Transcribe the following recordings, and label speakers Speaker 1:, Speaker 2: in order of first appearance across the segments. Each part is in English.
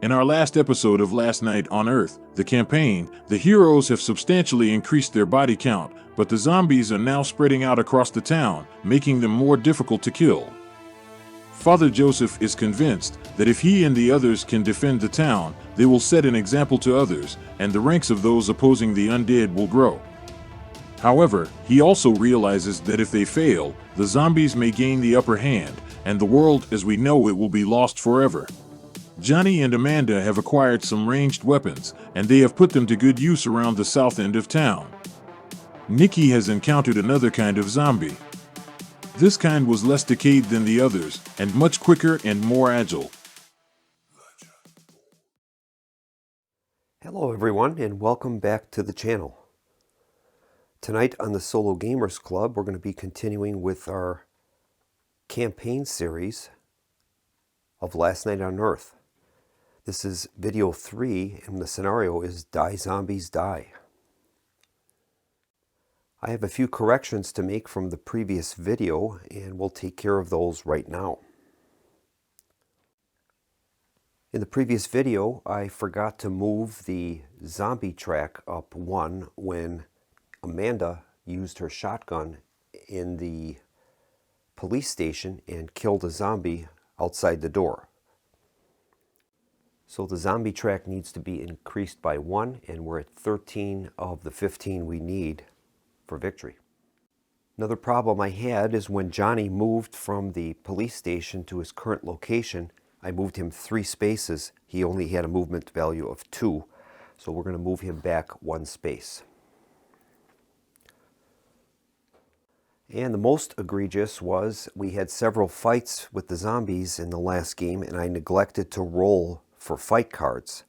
Speaker 1: In our last episode of Last Night on Earth, the campaign, the heroes have substantially increased their body count, but the zombies are now spreading out across the town, making them more difficult to kill. Father Joseph is convinced that if he and the others can defend the town, they will set an example to others, and the ranks of those opposing the undead will grow. However, he also realizes that if they fail, the zombies may gain the upper hand, and the world as we know it will be lost forever. Johnny and Amanda have acquired some ranged weapons, and they have put them to good use around the south end of town. Nikki has encountered another kind of zombie. This kind was less decayed than the others, and much quicker and more agile.
Speaker 2: Hello everyone, and welcome back to the channel. Tonight on the Solo Gamers Club, we're going to be continuing with our campaign series of Last Night on Earth. This is video 3, and the scenario is Die Zombies Die. I have a few corrections to make from the previous video, and we'll take care of those right now. In the previous video, I forgot to move the zombie track up 1 when Amanda used her shotgun in the police station and killed a zombie outside the door. So the zombie track needs to be increased by 1, and we're at 13 of the 15 we need for victory. Another problem I had is when Johnny moved from the police station to his current location, I moved him 3 spaces. He only had a movement value of 2, so we're going to move him back 1 space. And the most egregious was we had several fights with the zombies in the last game, and I neglected to roll for fight cards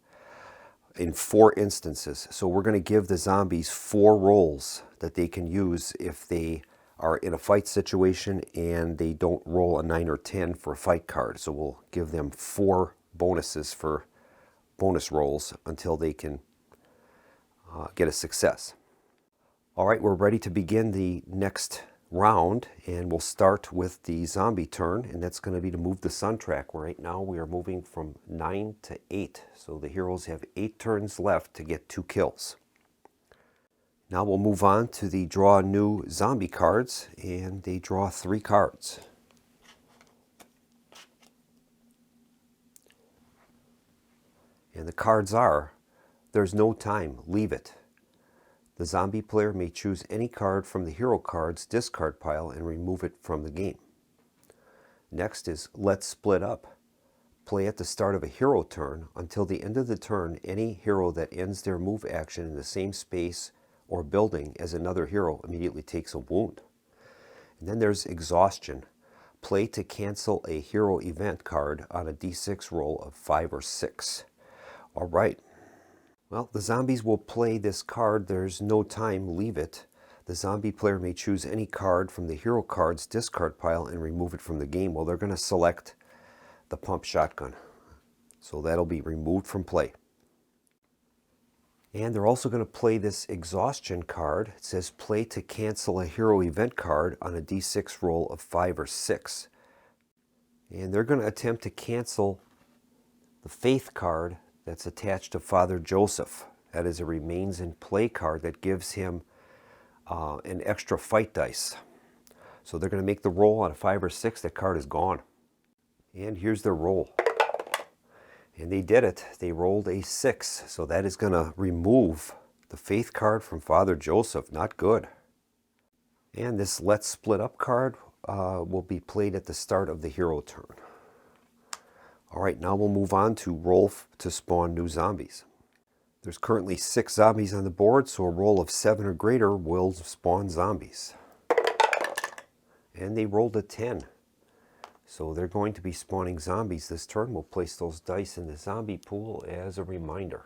Speaker 2: in 4 instances. So we're going to give the zombies 4 rolls that they can use if they are in a fight situation and they don't roll a 9 or 10 for a fight card. So we'll give them 4 bonuses for bonus rolls until they can get a success. All right, we're ready to begin the next round, and we'll start with the zombie turn, and that's going to be to move the sun track. Right now we are moving from 9 to 8, so the heroes have 8 turns left to get 2 kills. Now we'll move on to the draw new zombie cards, and they draw 3 cards. And the cards are, there's no time, leave it. The zombie player may choose any card from the hero card's discard pile and remove it from the game. Next is let's split up. Play at the start of a hero turn. Until the end of the turn, any hero that ends their move action in the same space or building as another hero immediately takes a wound. And then there's exhaustion. Play to cancel a hero event card on a d6 roll of 5 or 6. All right. Well, the zombies will play this card, there's no time, leave it. The zombie player may choose any card from the hero card's discard pile and remove it from the game. Well, they're going to select the pump shotgun. So that'll be removed from play. And they're also going to play this exhaustion card. It says play to cancel a hero event card on a d6 roll of 5 or 6. And they're going to attempt to cancel the faith card that's attached to Father Joseph. That is a remains in play card that gives him an extra fight dice. So they're going to make the roll on a 5 or 6. That card is gone. And here's their roll. And they did it. They rolled a 6. So that is going to remove the faith card from Father Joseph. Not good. And this let's split up card will be played at the start of the hero turn. All right, now we'll move on to roll to spawn new zombies. There's currently 6 zombies on the board, so a roll of 7 or greater will spawn zombies. And they rolled a 10. So they're going to be spawning zombies this turn. We'll place those dice in the zombie pool as a reminder.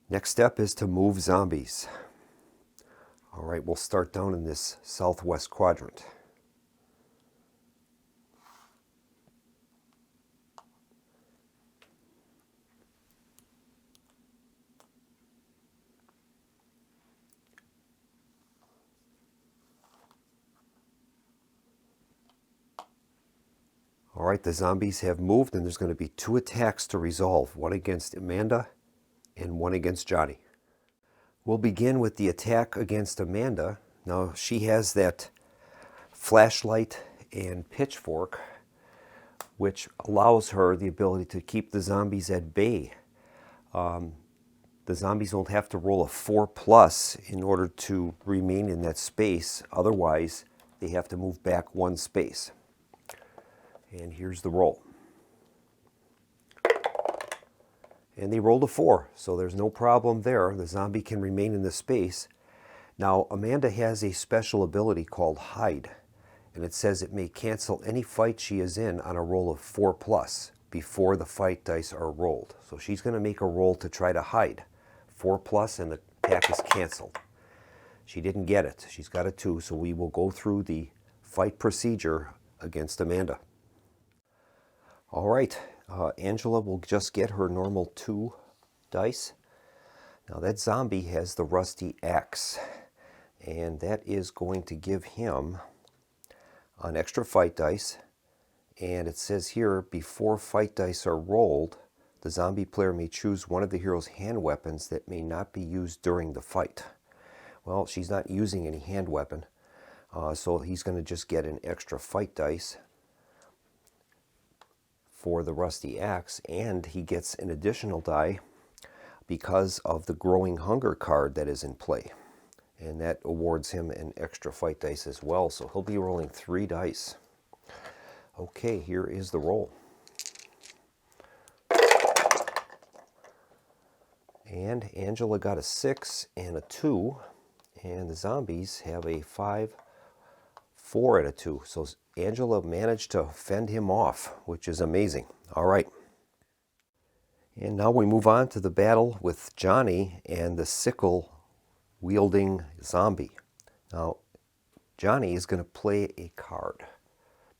Speaker 2: Next step is to move zombies. All right, we'll start down in this southwest quadrant. All right, the zombies have moved, and there's going to be 2 attacks to resolve, one against Amanda and one against Johnny. We'll begin with the attack against Amanda. Now, she has that flashlight and pitchfork, which allows her the ability to keep the zombies at bay. The zombies don't have to roll a 4+ in order to remain in that space. Otherwise, they have to move back 1 space. And here's the roll. And they rolled a 4, so there's no problem there. The zombie can remain in the space. Now, Amanda has a special ability called Hide, and it says it may cancel any fight she is in on a roll of 4+ before the fight dice are rolled. So she's going to make a roll to try to hide. 4+ and the attack is canceled. She didn't get it. She's got a 2, so we will go through the fight procedure against Amanda. All right, Angela will just get her normal 2 dice. Now that zombie has the rusty axe, and that is going to give him an extra fight dice. And it says here, before fight dice are rolled, the zombie player may choose one of the hero's hand weapons that may not be used during the fight. Well, she's not using any hand weapon, so he's going to just get an extra fight dice for the rusty axe, and he gets an additional die because of the growing hunger card that is in play, and that awards him an extra fight dice as well, so he'll be rolling 3 dice. Okay, here is the roll. And Angela got a 6 and a 2, and the zombies have a 5, 4, and a 2. So Angela managed to fend him off, which is amazing. All right. And now we move on to the battle with Johnny and the sickle-wielding zombie. Now, Johnny is going to play a card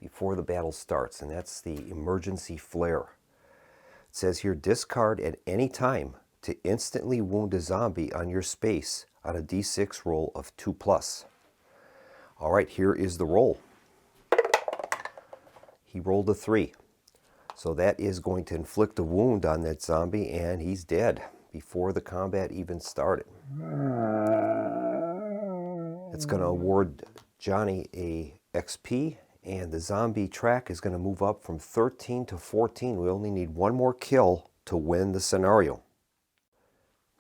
Speaker 2: before the battle starts, and that's the emergency flare. It says here, discard at any time to instantly wound a zombie on your space on a d6 roll of 2+. All right, here is the roll. He rolled a 3. So that is going to inflict a wound on that zombie, and he's dead before the combat even started. It's going to award Johnny a XP, and the zombie track is going to move up from 13 to 14. We only need 1 more kill to win the scenario.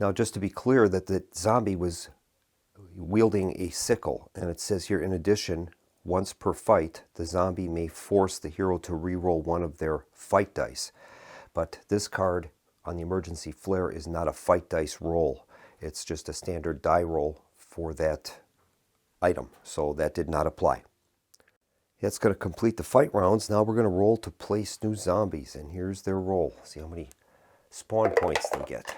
Speaker 2: Now, just to be clear, that the zombie was wielding a sickle, and it says here, in addition, once per fight, the zombie may force the hero to re-roll 1 of their fight dice. But this card on the emergency flare is not a fight dice roll. It's just a standard die roll for that item, so that did not apply. That's going to complete the fight rounds. Now we're going to roll to place new zombies, and here's their roll. See how many spawn points they get.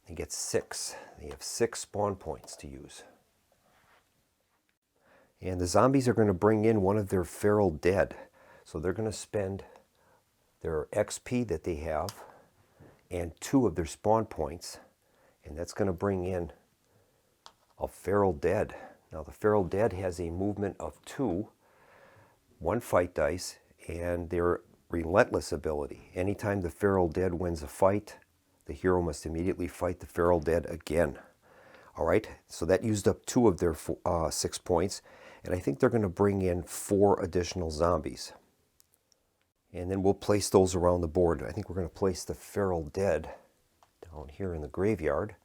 Speaker 2: They get 6. They have 6 spawn points to use. And the zombies are going to bring in one of their feral dead. So they're going to spend their XP that they have and 2 of their spawn points. And that's going to bring in a feral dead. Now the feral dead has a movement of 2, 1 fight dice, and their relentless ability. Anytime the feral dead wins a fight, the hero must immediately fight the feral dead again. All right, so that used up 2 of their 6 points, and I think they're going to bring in 4 additional zombies. And then we'll place those around the board. I think we're going to place the feral dead down here in the graveyard,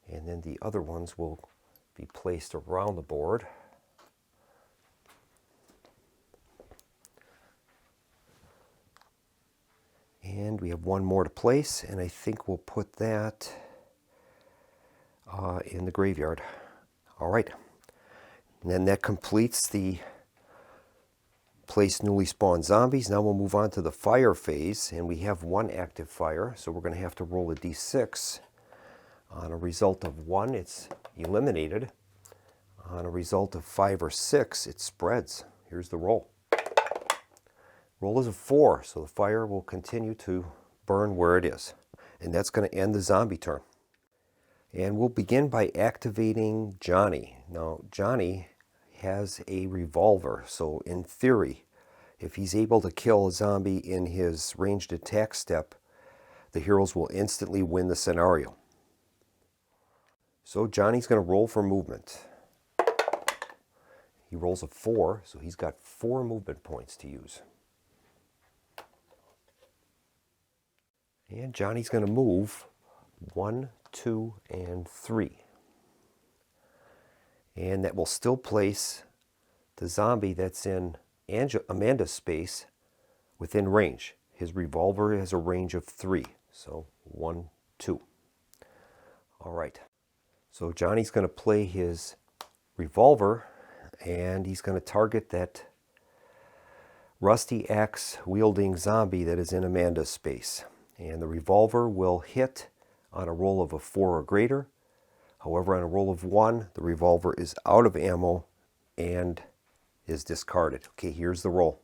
Speaker 2: and then the other ones will be placed around the board. And we have 1 more to place, and I think we'll put that in the graveyard. All right. And then that completes the place newly spawned zombies. Now we'll move on to the fire phase, and we have 1 active fire, so we're going to have to roll a d6. On a result of 1, it's eliminated. On a result of 5 or 6, it spreads. Here's the roll. Roll is a 4, so the fire will continue to burn where it is. And that's going to end the zombie turn. And we'll begin by activating Johnny. Now, Johnny has a revolver, so in theory, If he's able to kill a zombie in his ranged attack step, the heroes will instantly win the scenario. So Johnny's going to roll for movement. He rolls a 4, so he's got 4 movement points to use. And Johnny's going to move 1, 2, and 3. And that will still place the zombie that's in Amanda's space within range. His revolver has a range of 3. So 1, 2. All right. So Johnny's going to play his revolver, and he's going to target that rusty axe wielding zombie that is in Amanda's space. And the revolver will hit on a roll of a 4 or greater. However, on a roll of 1, the revolver is out of ammo and is discarded. Okay, here's the roll.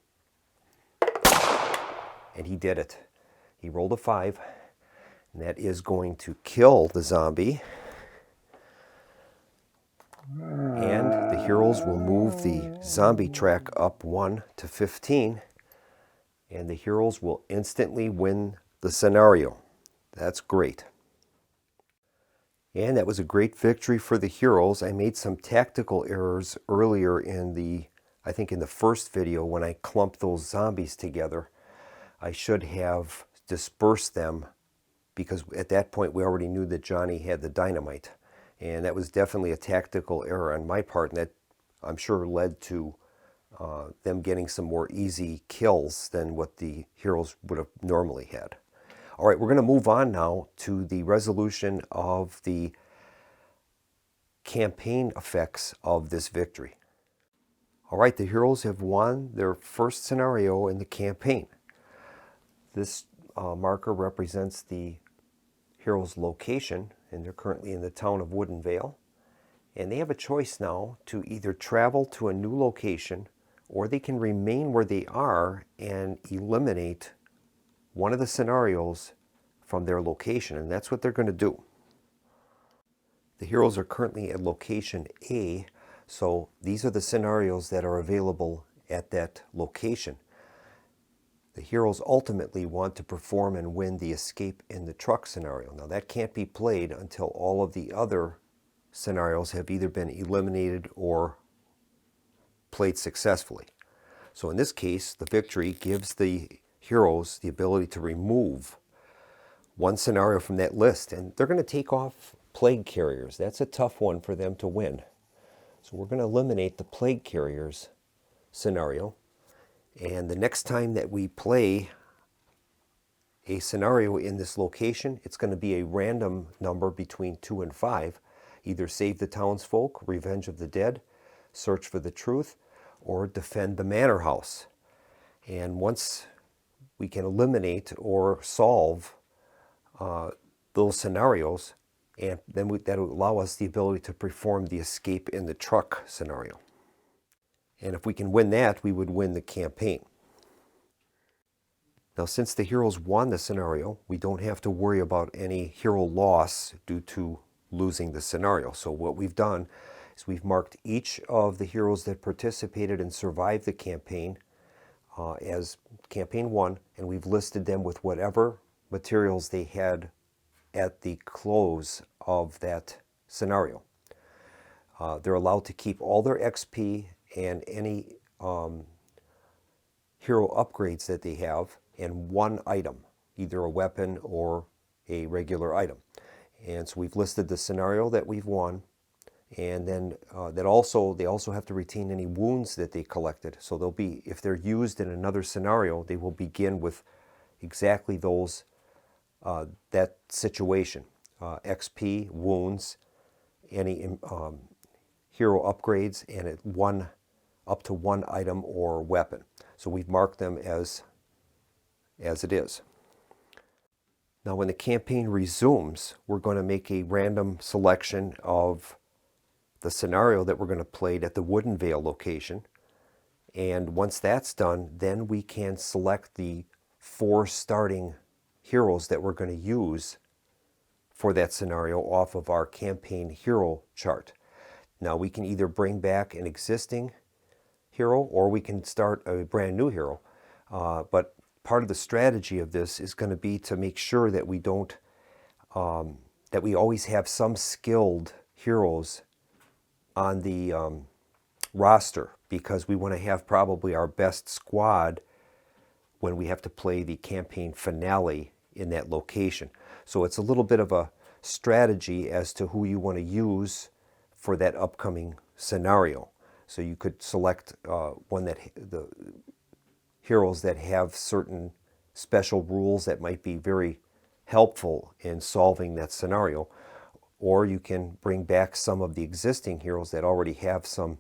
Speaker 2: And he did it. He rolled a 5, and that is going to kill the zombie. And the heroes will move the zombie track up 1 to 15, and the heroes will instantly win the scenario. That's great. And that was a great victory for the heroes. I made some tactical errors earlier I think in the first video when I clumped those zombies together. I should have dispersed them, because at that point we already knew that Johnny had the dynamite. And that was definitely a tactical error on my part, and that I'm sure led to them getting some more easy kills than what the heroes would have normally had. All right, we're going to move on now to the resolution of the campaign effects of this victory. All right, the heroes have won their first scenario in the campaign. This marker represents the hero's location, and they're currently in the town of Woodinvale. And they have a choice now to either travel to a new location, or they can remain where they are and eliminate one of the scenarios from their location, and that's what they're going to do. The heroes are currently at location A, so these are the scenarios that are available at that location. The heroes ultimately want to perform and win the escape in the truck scenario. Now that can't be played until all of the other scenarios have either been eliminated or played successfully. So in this case, the victory gives the heroes the ability to remove one scenario from that list, and they're going to take off plague carriers. That's a tough one for them to win. So we're going to eliminate the plague carriers scenario. And the next time that we play a scenario in this location, it's going to be a random number between 2 and 5. Either save the townsfolk, revenge of the dead, search for the truth, or defend the manor house. And once we can eliminate or solve those scenarios, and then that will allow us the ability to perform the escape in the truck scenario. And if we can win that, we would win the campaign. Now, since the heroes won the scenario, we don't have to worry about any hero loss due to losing the scenario. So what we've done is we've marked each of the heroes that participated and survived the campaign as campaign 1, and we've listed them with whatever materials they had at the close of that scenario. They're allowed to keep all their XP and any hero upgrades that they have, and one item, either a weapon or a regular item. And so we've listed the scenario that we've won, and then they also have to retain any wounds that they collected. So they'll be, if they're used in another scenario, they will begin with exactly those that situation, XP, wounds, any hero upgrades, and up to one item or weapon. So we've marked them as it is. Now when the campaign resumes, we're going to make a random selection of the scenario that we're going to play at the Woodinvale location. And once that's done, then we can select the 4 starting heroes that we're going to use for that scenario off of our campaign hero chart. Now we can either bring back an existing hero, or we can start a brand new hero. But part of the strategy of this is going to be to make sure that we don't, that we always have some skilled heroes on the roster, because we want to have probably our best squad when we have to play the campaign finale in that location. So it's a little bit of a strategy as to who you want to use for that upcoming scenario. So you could select the heroes that have certain special rules that might be very helpful in solving that scenario, or you can bring back some of the existing heroes that already have some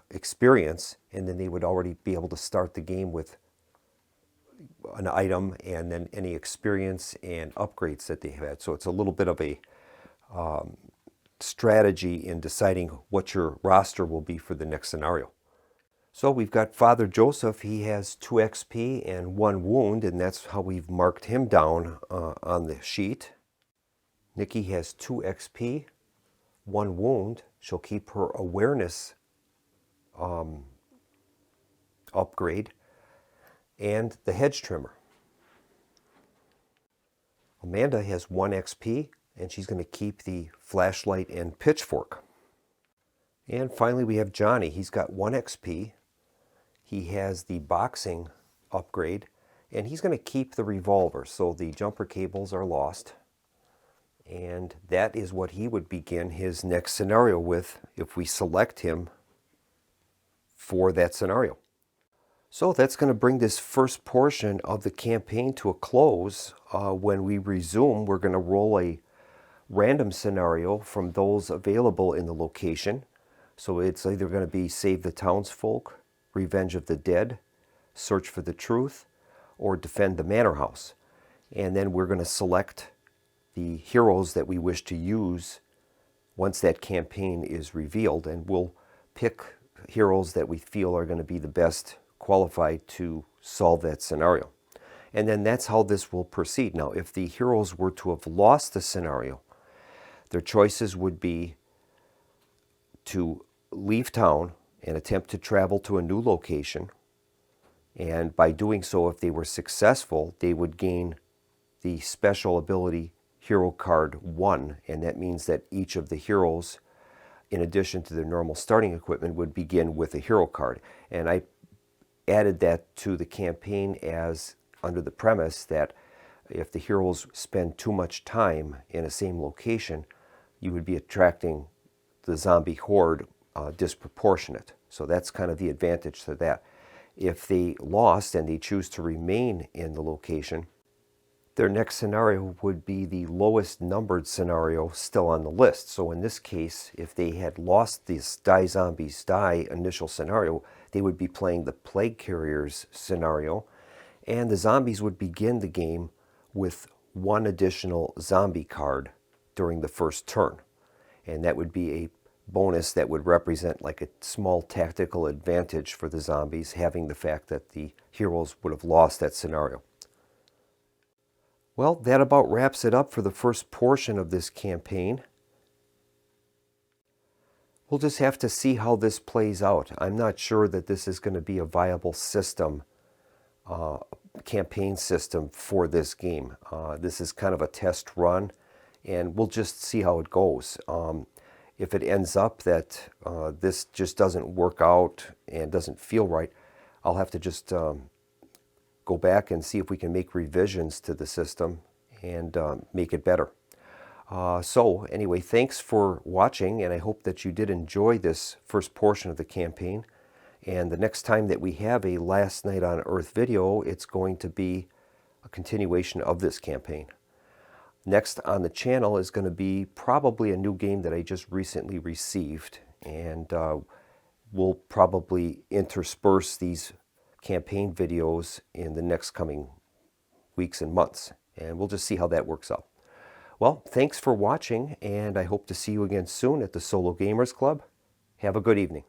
Speaker 2: experience, and then they would already be able to start the game with an item and then any experience and upgrades that they have had. So it's a little bit of a strategy in deciding what your roster will be for the next scenario. So we've got Father Joseph. He has 2 XP and 1 wound, and that's how we've marked him down on the sheet. Nikki has 2 XP, 1 wound. She'll keep her awareness upgrade and the hedge trimmer. Amanda has 1 XP, and she's going to keep the flashlight and pitchfork. And finally we have Johnny. He's got 1 XP. He has the boxing upgrade, and he's going to keep the revolver, so the jumper cables are lost. And that is what he would begin his next scenario with if we select him for that scenario. So that's going to bring this first portion of the campaign to a close. When we resume, we're going to roll a random scenario from those available in the location. So it's either going to be Save the Townsfolk, Revenge of the Dead, Search for the Truth, or Defend the Manor House. And then we're going to select the heroes that we wish to use once that campaign is revealed, and we'll pick heroes that we feel are going to be the best qualified to solve that scenario. And then that's how this will proceed. Now, if the heroes were to have lost the scenario, their choices would be to leave town and attempt to travel to a new location. And by doing so, if they were successful, they would gain the special ability Hero Card 1, and that means that each of the heroes, in addition to their normal starting equipment, would begin with a hero card. And I added that to the campaign as under the premise that if the heroes spend too much time in a same location, you would be attracting the zombie horde disproportionate. So that's kind of the advantage to that. If they lost and they choose to remain in the location, their next scenario would be the lowest numbered scenario still on the list. So in this case, if they had lost this Die Zombies Die initial scenario, they would be playing the Plague Carriers scenario, and the zombies would begin the game with 1 additional zombie card during the first turn. And that would be a bonus that would represent like a small tactical advantage for the zombies, having the fact that the heroes would have lost that scenario. Well, that about wraps it up for the first portion of this campaign. We'll just have to see how this plays out. I'm not sure that this is going to be a viable system, campaign system for this game. This is kind of a test run, and we'll just see how it goes. If it ends up that this just doesn't work out and doesn't feel right, I'll have to just go back and see if we can make revisions to the system and make it better. So anyway, thanks for watching, and I hope that you did enjoy this first portion of the campaign. And the next time that we have a Last Night on Earth video, it's going to be a continuation of this campaign. Next on the channel is going to be probably a new game that I just recently received, and we'll probably intersperse these campaign videos in the next coming weeks and months, and we'll just see how that works out. Well, thanks for watching, and I hope to see you again soon at the Solo Gamers Club. Have a good evening.